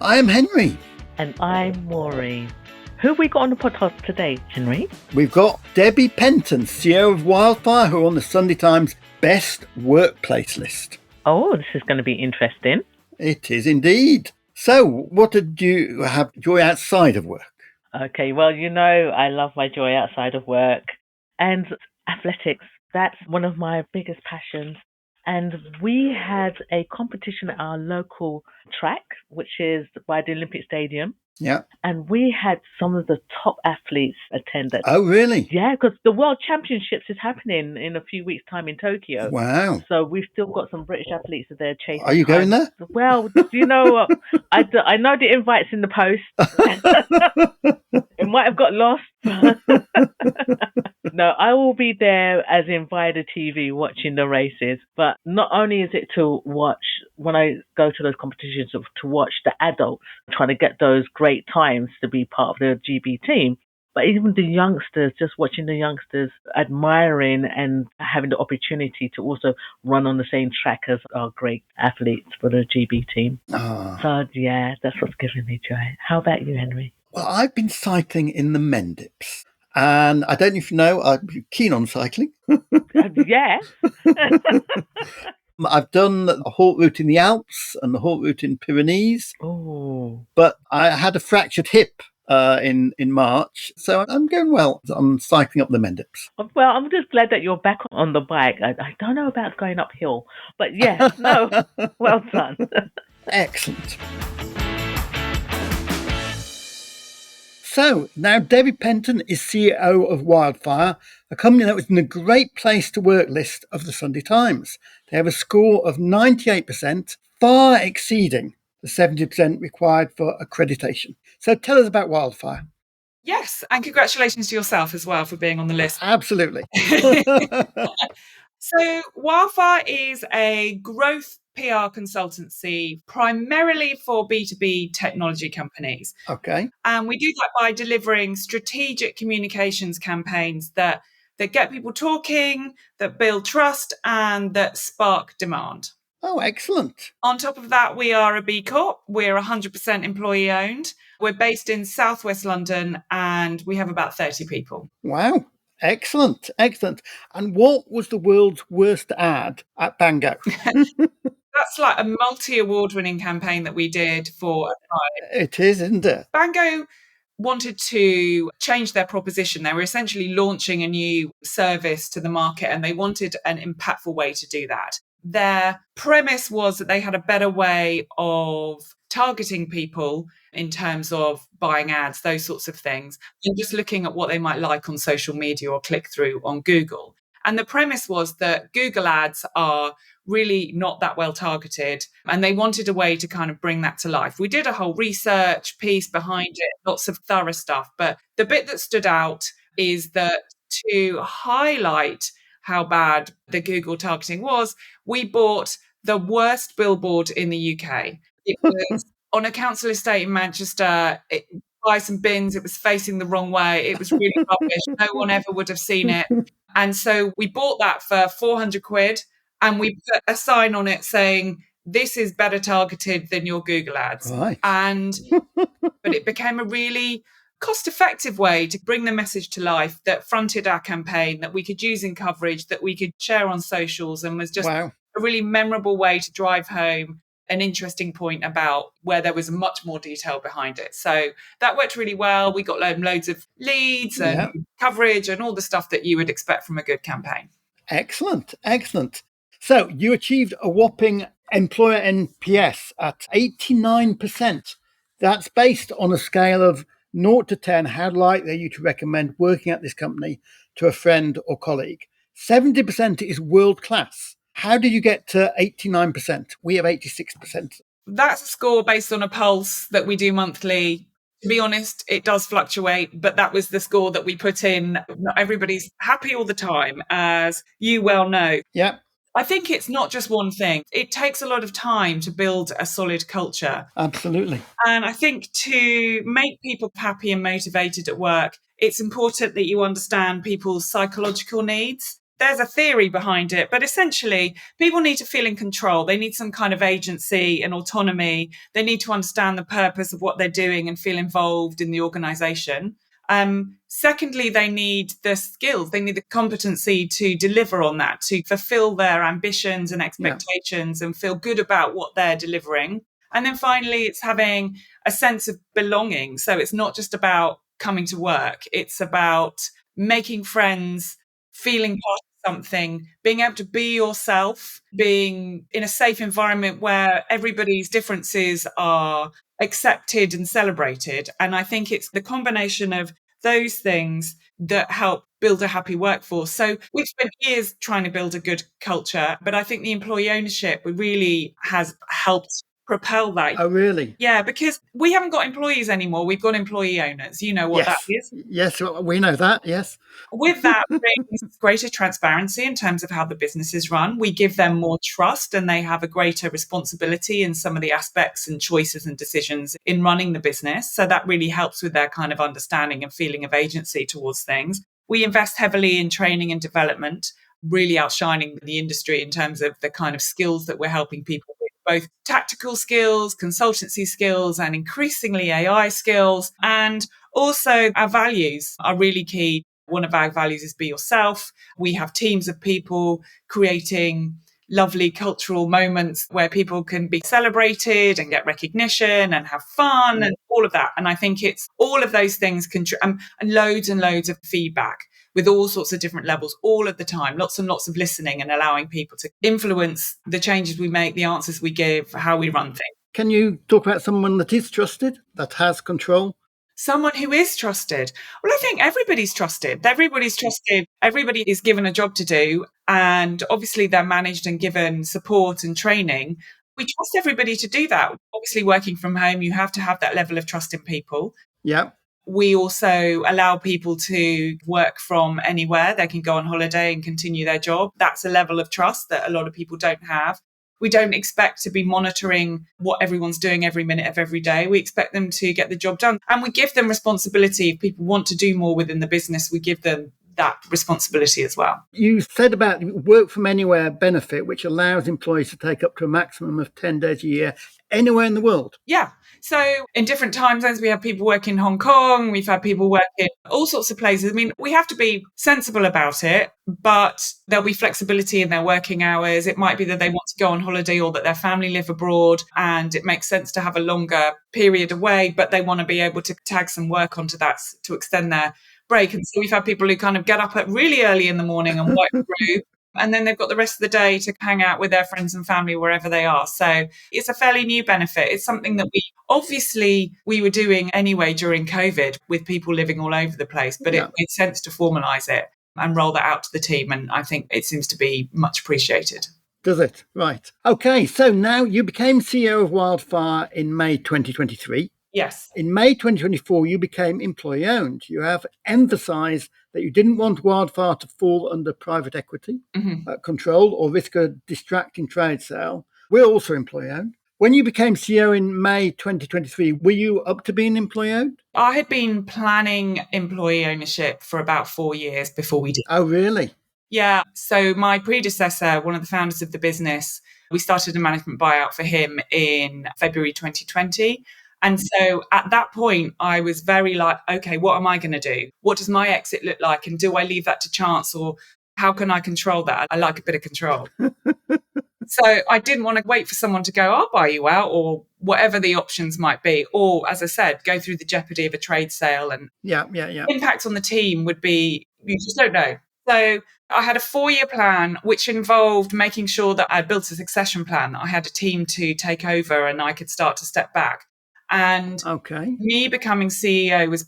I am Henry. And I'm Maureen. Who have we got on the podcast today, Henry? We've got Debby Penton, CEO of Wildfire, who are on the Sunday Times Best Workplace list. Oh, this is going to be interesting. It is indeed. So, what did you have joy outside of work? Okay, well, I love my joy outside of work. And athletics, that's one of my biggest passions. And we had a competition at our local track, which is by the Olympic Stadium. Yeah. And we had some of the top athletes attend it. Oh, really? Yeah, because the World Championships is happening in a few weeks' time in Tokyo. Wow. So we've still got some British athletes that they're chasing. Are you going there? Well, I know the invite's in the post. It might have got lost. No, I will be there as in via the TV watching the races. But not only is it to watch, when I go to those competitions, to watch the adults trying to get those great times to be part of the GB team, but even the youngsters, just watching the youngsters admiring and having the opportunity to also run on the same track as our great athletes for the GB team. Oh. So, yeah, that's what's giving me joy. How about you, Henry? Well, I've been cycling in the Mendips. And I don't know if you know, I'm keen on cycling. Yeah. I've done the halt route in the Alps and the halt route in Pyrenees. Oh. But I had a fractured hip in March, so I'm going well. I'm cycling up the Mendips. Well, I'm just glad that you're back on the bike. I don't know about going uphill, but yes, no, well done. Excellent. So now Debby Penton is CEO of Wildfire, a company that was in the Great Place to Work list of the Sunday Times. They have a score of 98%, far exceeding the 70% required for accreditation. So tell us about Wildfire. Yes, and congratulations to yourself as well for being on the list. Absolutely. So Wildfire is a growth PR consultancy primarily for B2B technology companies. Okay. And we do that by delivering strategic communications campaigns that get people talking, that build trust, and that spark demand. Oh, excellent. On top of that, we are a B-corp. We're 100% employee owned. We're based in Southwest London and we have about 30 people. Wow. Excellent. Excellent. And what was the world's worst ad at Bango? That's like a multi-award winning campaign that we did for a client. It is, isn't it? Bango wanted to change their proposition. They were essentially launching a new service to the market and they wanted an impactful way to do that. Their premise was that they had a better way of targeting people in terms of buying ads, those sorts of things, and just looking at what they might like on social media or click through on Google. And the premise was that Google ads are really not that well targeted. And they wanted a way to kind of bring that to life. We did a whole research piece behind it, lots of thorough stuff. But the bit that stood out is that to highlight how bad the Google targeting was, we bought the worst billboard in the UK. It was on a council estate in Manchester. By some bins, it was facing the wrong way. It was really rubbish. No one ever would have seen it. And so we bought that for 400 quid and we put a sign on it saying, this is better targeted than your Google ads. Right. But it became a really cost-effective way to bring the message to life that fronted our campaign, that we could use in coverage, that we could share on socials, and was just a really memorable way to drive home an interesting point about where there was much more detail behind it. So that worked really well. We got loads of leads and coverage and all the stuff that you would expect from a good campaign. Excellent. Excellent. So you achieved a whopping employer NPS at 89%. That's based on a scale of 0 to 10. How likely are you to recommend working at this company to a friend or colleague? 70% is world class. How did you get to 89%? We have 86%. That's a score based on a pulse that we do monthly. To be honest, it does fluctuate, but that was the score that we put in. Not everybody's happy all the time, as you well know. Yeah. I think it's not just one thing. It takes a lot of time to build a solid culture. Absolutely. And I think to make people happy and motivated at work, it's important that you understand people's psychological needs. there's a theory behind it, but essentially people need to feel in control. They need some kind of agency and autonomy. They need to understand the purpose of what they're doing and feel involved in the organization. Secondly, they need the skills. They need the competency to deliver on that, to fulfill their ambitions and expectations and feel good about what they're delivering. And then finally, it's having a sense of belonging. So it's not just about coming to work. It's about making friends, feeling part of something, being able to be yourself, being in a safe environment where everybody's differences are accepted and celebrated. And I think it's the combination of those things that help build a happy workforce. So we've spent years trying to build a good culture, but I think the employee ownership really has helped propel that. Oh, really? Yeah, because we haven't got employees anymore. We've got employee owners. You know what that is. Yes, we know that, yes. With that brings greater transparency in terms of how the business is run. We give them more trust and they have a greater responsibility in some of the aspects and choices and decisions in running the business. So that really helps with their kind of understanding and feeling of agency towards things. We invest heavily in training and development, really outshining the industry in terms of the kind of skills that we're helping people with, both tactical skills, consultancy skills, and increasingly AI skills. And also our values are really key. One of our values is be yourself. We have teams of people creating lovely cultural moments where people can be celebrated and get recognition and have fun and all of that. And I think it's all of those things and loads of feedback with all sorts of different levels all of the time, lots and lots of listening and allowing people to influence the changes we make, the answers we give, how we run things. Can you talk about someone that is trusted, that has control? Someone who is trusted. Well, I think everybody's trusted. Everybody's trusted. Everybody is given a job to do. And obviously they're managed and given support and training. We trust everybody to do that. Obviously, working from home, you have to have that level of trust in people. Yeah. We also allow people to work from anywhere. They can go on holiday and continue their job. That's a level of trust that a lot of people don't have. We don't expect to be monitoring what everyone's doing every minute of every day. We expect them to get the job done. And we give them responsibility. If people want to do more within the business, we give them that responsibility as well. You said about work from anywhere benefit, which allows employees to take up to a maximum of 10 days a year anywhere in the world. Yeah. So in different time zones, we have people work in Hong Kong. We've had people work in all sorts of places. I mean, we have to be sensible about it, but there'll be flexibility in their working hours. It might be that they want to go on holiday or that their family live abroad and it makes sense to have a longer period away, but they want to be able to tag some work onto that to extend their break. And so we've had people who kind of get up at really early in the morning and work through. And then they've got the rest of the day to hang out with their friends and family wherever they are. So it's a fairly new benefit. It's something that we were doing anyway during COVID with people living all over the place, but it made sense to formalise it and roll that out to the team. And I think it seems to be much appreciated. Does it? Right. Okay. So now you became CEO of Wildfire in May 2023. Yes. In May 2024, you became employee-owned. You have emphasised that you didn't want Wildfire to fall under private equity control or risk a distracting trade sale. We're also employee-owned. When you became CEO in May 2023, were you up to being employee-owned? I had been planning employee ownership for about 4 years before we did. Oh, really? Yeah. So my predecessor, one of the founders of the business, we started a management buyout for him in February 2020. And so at that point, I was very like, okay, what am I going to do? What does my exit look like? And do I leave that to chance or how can I control that? I like a bit of control. So I didn't want to wait for someone to go, I'll buy you out or whatever the options might be. Or as I said, go through the jeopardy of a trade sale and impact on the team would be, you just don't know. So I had a 4-year plan, which involved making sure that I built a succession plan, that I had a team to take over and I could start to step back. And me becoming CEO was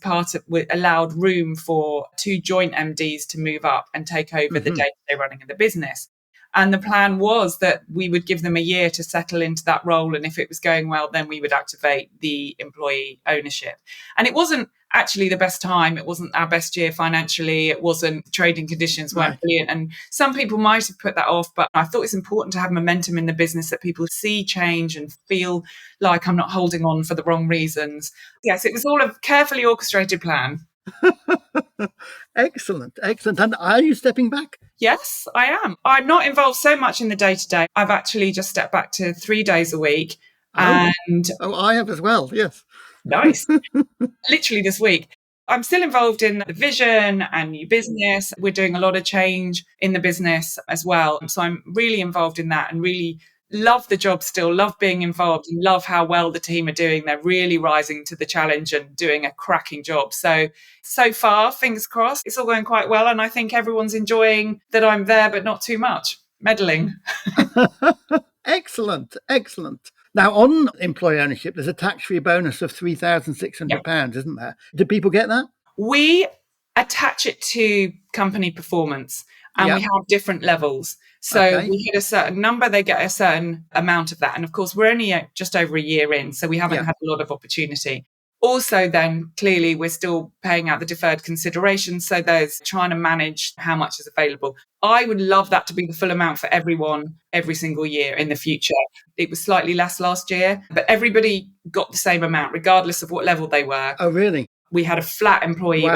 allowed room for 2 joint MDs to move up and take over the day-to-day running of the business. And the plan was that we would give them a year to settle into that role. And if it was going well, then we would activate the employee ownership. And it wasn't actually the best time. It wasn't our best year financially. It wasn't, trading conditions weren't brilliant. And some people might have put that off, but I thought it's important to have momentum in the business that people see change and feel like I'm not holding on for the wrong reasons. Yes, it was all a carefully orchestrated plan. Excellent, excellent. And are you stepping back? Yes, I am. I'm not involved so much in the day-to-day. I've actually just stepped back to 3 days a week. Oh, And I have as well, yes. nice. Literally this week. I'm still involved in the vision and new business. We're doing a lot of change in the business as well. So I'm really involved in that and really love the job still, love being involved and love how well the team are doing. They're really rising to the challenge and doing a cracking job. So far, fingers crossed, it's all going quite well. And I think everyone's enjoying that I'm there, but not too much. Meddling. Excellent, excellent. Now, on employee ownership, there's a tax-free bonus of £3,600, isn't there? Do people get that? We attach it to company performance and we have different levels. So we hit a certain number, they get a certain amount of that. And of course, we're only just over a year in, so we haven't had a lot of opportunity. Also, then clearly we're still paying out the deferred consideration. So there's trying to manage how much is available. I would love that to be the full amount for everyone every single year in the future. It was slightly less last year, but everybody got the same amount, regardless of what level they were. Oh, really? We had a flat employee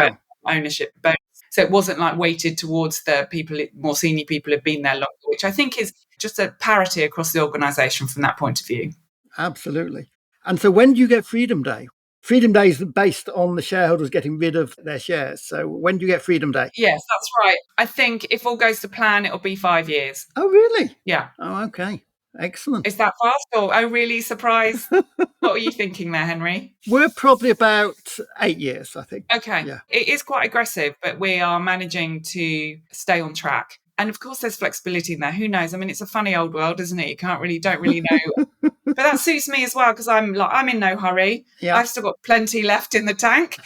ownership bonus. So it wasn't like weighted towards the people, more senior people who've been there longer, which I think is just a parity across the organisation from that point of view. Absolutely. And so when do you get Freedom Day? Freedom Day is based on the shareholders getting rid of their shares. So when do you get Freedom Day? Yes, that's right. I think if all goes to plan, it'll be 5 years. Oh, really? Yeah. Oh, okay. Excellent. Is that fast or really surprised? What were you thinking there, Henry? We're probably about 8 years, I think. Okay. Yeah. It is quite aggressive, but we are managing to stay on track. And of course, there's flexibility in there. Who knows? I mean, it's a funny old world, isn't it? You don't really know. But that suits me as well because I'm in no hurry. Yeah. I've still got plenty left in the tank.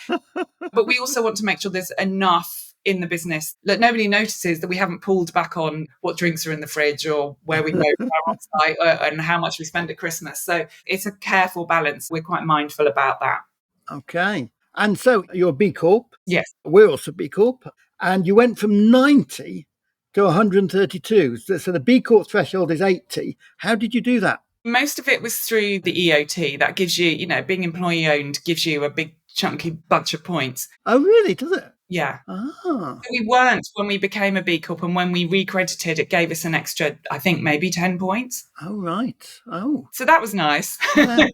But we also want to make sure there's enough in the business that nobody notices that we haven't pulled back on what drinks are in the fridge or where we go on site and how much we spend at Christmas. So it's a careful balance. We're quite mindful about that. Okay. And so you're B-corp. Yes. We're also B-corp. And you went from 90 to 132. So the B-corp threshold is 80. How did you do that? Most of it was through the EOT. That gives you, being employee owned gives you a big chunky bunch of points. Oh, really? Does it? Yeah. Ah. So we weren't when we became a B Corp, and when we recredited, it gave us an extra, I think, maybe 10 points. Oh, right. Oh. So that was nice. Yeah.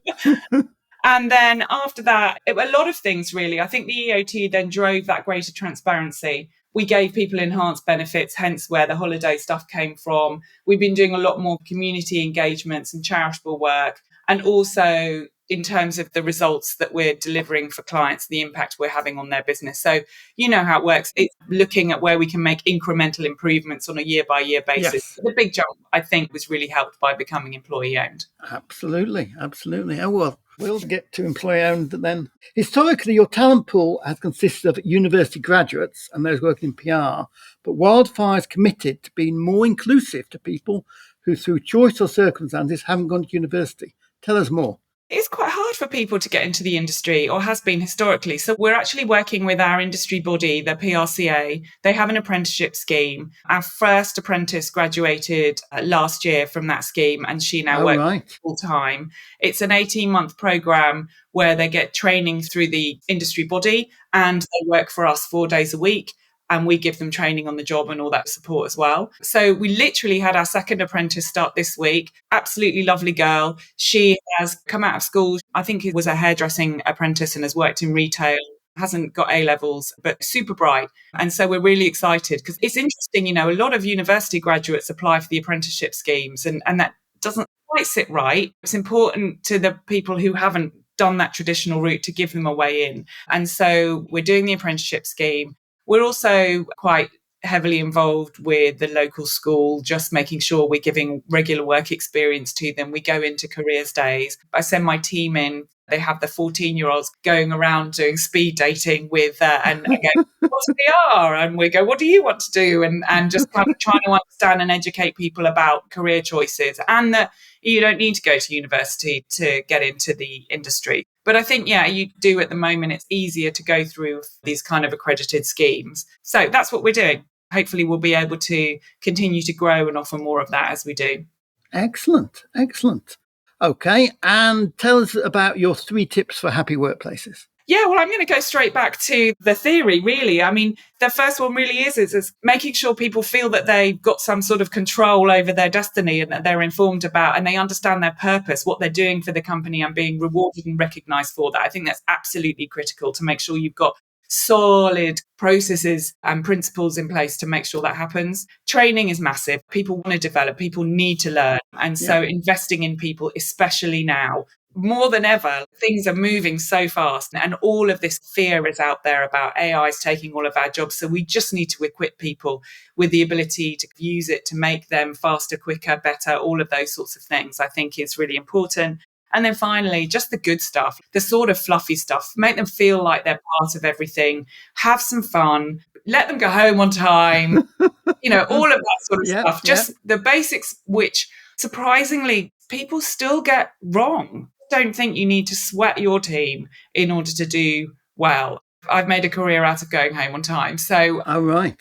And then after that, a lot of things, really. I think the EOT then drove that greater transparency. We gave people enhanced benefits, hence where the holiday stuff came from. We've been doing a lot more community engagements and charitable work, and also in terms of the results that we're delivering for clients, the impact we're having on their business. So you know how it works. It's looking at where we can make incremental improvements on a year-by-year basis. Yes. The big jump, I think, was really helped by becoming employee-owned. Absolutely, absolutely. Oh, well, we'll get to employee-owned then. Historically, your talent pool has consisted of university graduates and those working in PR, but Wildfire is committed to being more inclusive to people who, through choice or circumstances, haven't gone to university. Tell us more. It's quite hard for people to get into the industry, or has been historically. So we're actually working with our industry body, the PRCA. They have an apprenticeship scheme. Our first apprentice graduated last year from that scheme, and she now works full time. It's an 18-month program where they get training through the industry body, and they work for us 4 days a week. And we give them training on the job and all that support as well. So we literally had our second apprentice start this week. Absolutely lovely girl. She has come out of school. I think it was a hairdressing apprentice and has worked in retail. Hasn't got A-levels, but super bright. And so we're really excited because it's interesting, a lot of university graduates apply for the apprenticeship schemes and that doesn't quite sit right. It's important to the people who haven't done that traditional route to give them a way in. And so we're doing the apprenticeship scheme. We're also quite heavily involved with the local school, just making sure we're giving regular work experience to them. We go into careers days. I send my team in. They have the 14-year-olds going around doing speed dating with, and I go, what's PR? And we go, what do you want to do? And just kind of trying to understand and educate people about career choices and that you don't need to go to university to get into the industry. But I think, you do at the moment, it's easier to go through these kind of accredited schemes. So that's what we're doing. Hopefully we'll be able to continue to grow and offer more of that as we do. Excellent, excellent. Okay, and tell us about your 3 tips for happy workplaces. Yeah, well, I'm going to go straight back to the theory, really. I mean, the first one really is making sure people feel that they've got some sort of control over their destiny and that they're informed about and they understand their purpose, what they're doing for the company and being rewarded and recognized for that. I think that's absolutely critical to make sure you've got solid processes and principles in place to make sure that happens. Training is massive. People want to develop, people need to learn. And so investing in people, especially now, more than ever, things are moving so fast and all of this fear is out there about AIs taking all of our jobs. So we just need to equip people with the ability to use it to make them faster, quicker, better, all of those sorts of things, I think is really important. And then finally, just the good stuff, the sort of fluffy stuff, make them feel like they're part of everything, have some fun, let them go home on time, all of that sort of stuff. Just the basics, which surprisingly people still get wrong. Don't think you need to sweat your team in order to do well. I've made a career out of going home on time. So right.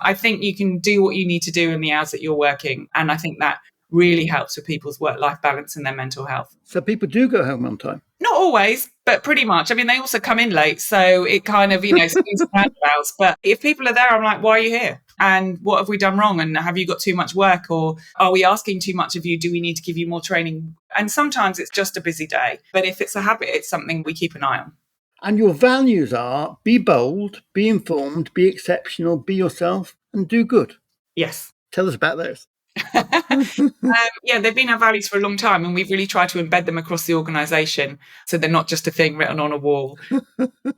I think you can do what you need to do in the hours that you're working. And I think that really helps with people's work-life balance and their mental health. So people do go home on time? Not always, but pretty much. I mean, they also come in late. So it kind of, swings and roundabouts. But if people are there, I'm like, why are you here? And what have we done wrong? And have you got too much work? Or are we asking too much of you? Do we need to give you more training? And sometimes it's just a busy day. But if it's a habit, it's something we keep an eye on. And your values are be bold, be informed, be exceptional, be yourself, and do good. Yes. Tell us about those. They've been our values for a long time, and we've really tried to embed them across the organisation so they're not just a thing written on a wall.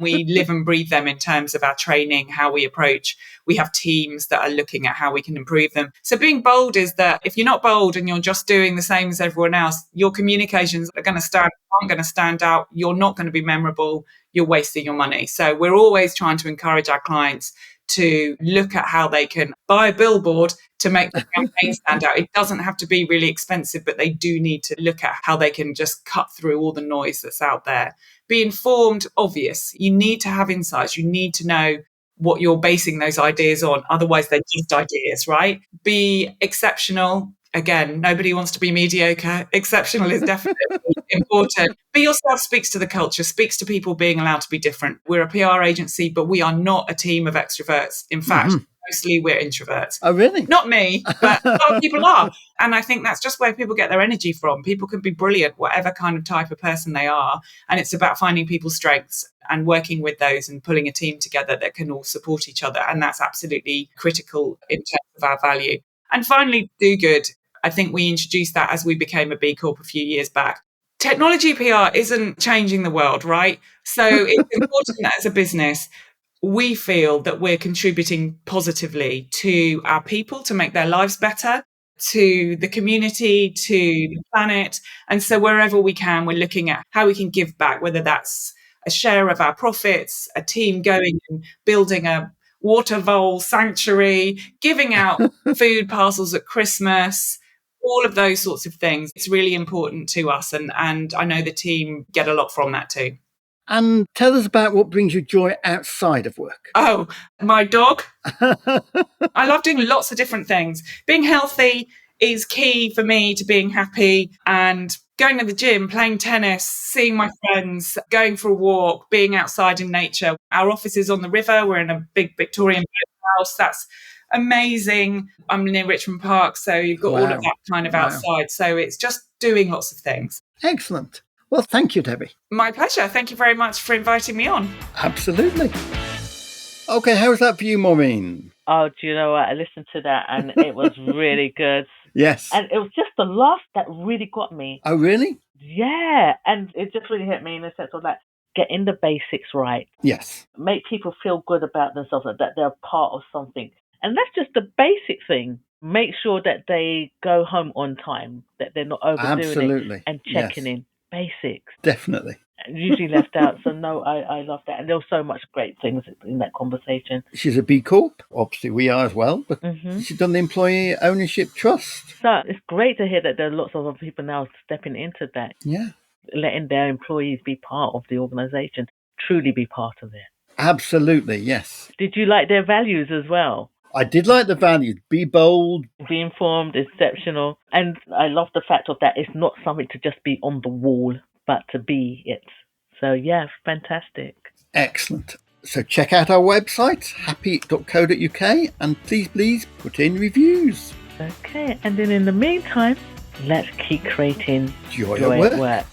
We live and breathe them in terms of our training, how we approach. We have teams that are looking at how we can improve them. So being bold is that if you're not bold and you're just doing the same as everyone else, your communications aren't going to stand out. You're not going to be memorable. You're wasting your money. So we're always trying to encourage our clients to look at how they can buy a billboard to make the campaign stand out. It doesn't have to be really expensive, but they do need to look at how they can just cut through all the noise that's out there. Be informed, obvious. You need to have insights. You need to know what you're basing those ideas on. Otherwise, they're just ideas, right? Be exceptional. Again, nobody wants to be mediocre. Exceptional is definitely important. Be yourself speaks to the culture, speaks to people being allowed to be different. We're a PR agency, but we are not a team of extroverts. In fact, mostly we're introverts. Oh, really? Not me, but a lot of people are. And I think that's just where people get their energy from. People can be brilliant, whatever kind of type of person they are. And it's about finding people's strengths and working with those and pulling a team together that can all support each other. And that's absolutely critical in terms of our value. And finally, do good. I think we introduced that as we became a B-corp a few years back. Technology PR isn't changing the world, right? So it's important that as a business, we feel that we're contributing positively to our people to make their lives better, to the community, to the planet. And so wherever we can, we're looking at how we can give back, whether that's a share of our profits, a team going and building a water vole sanctuary, giving out food parcels at Christmas, all of those sorts of things. It's really important to us. And I know the team get a lot from that too. And tell us about what brings you joy outside of work. Oh, my dog. I love doing lots of different things. Being healthy is key for me to being happy, and going to the gym, playing tennis, seeing my friends, going for a walk, being outside in nature. Our office is on the river. We're in a big Victorian house. That's amazing. I'm near Richmond Park, so you've got all of that kind of outside. So it's just doing lots of things. Excellent. Well, thank you, Debbie. My pleasure. Thank you very much for inviting me on. Absolutely. Okay, how's that for you, Maureen? Oh, do you know what? I listened to that and it was really good. Yes. And it was just the last that really got me. Oh, really? Yeah. And it just really hit me in the sense of like, getting the basics right. Yes. Make people feel good about themselves, that they're part of something. And that's just the basic thing. Make sure that they go home on time, that they're not overdoing it and checking in. Basics. Definitely. Usually left out. So no, I love that. And there was so much great things in that conversation. She's a B-corp. Obviously we are as well. But she's done the Employee Ownership Trust. So it's great to hear that there are lots of other people now stepping into that. Yeah. Letting their employees be part of the organisation, truly be part of it. Absolutely, yes. Did you like their values as well? I did like the values. Be bold. Be informed, exceptional. And I love the fact of that it's not something to just be on the wall, but to be it. So yeah, fantastic. Excellent. So check out our website, happy.co.uk, and please put in reviews. Okay, and then in the meantime, let's keep creating Joy at work.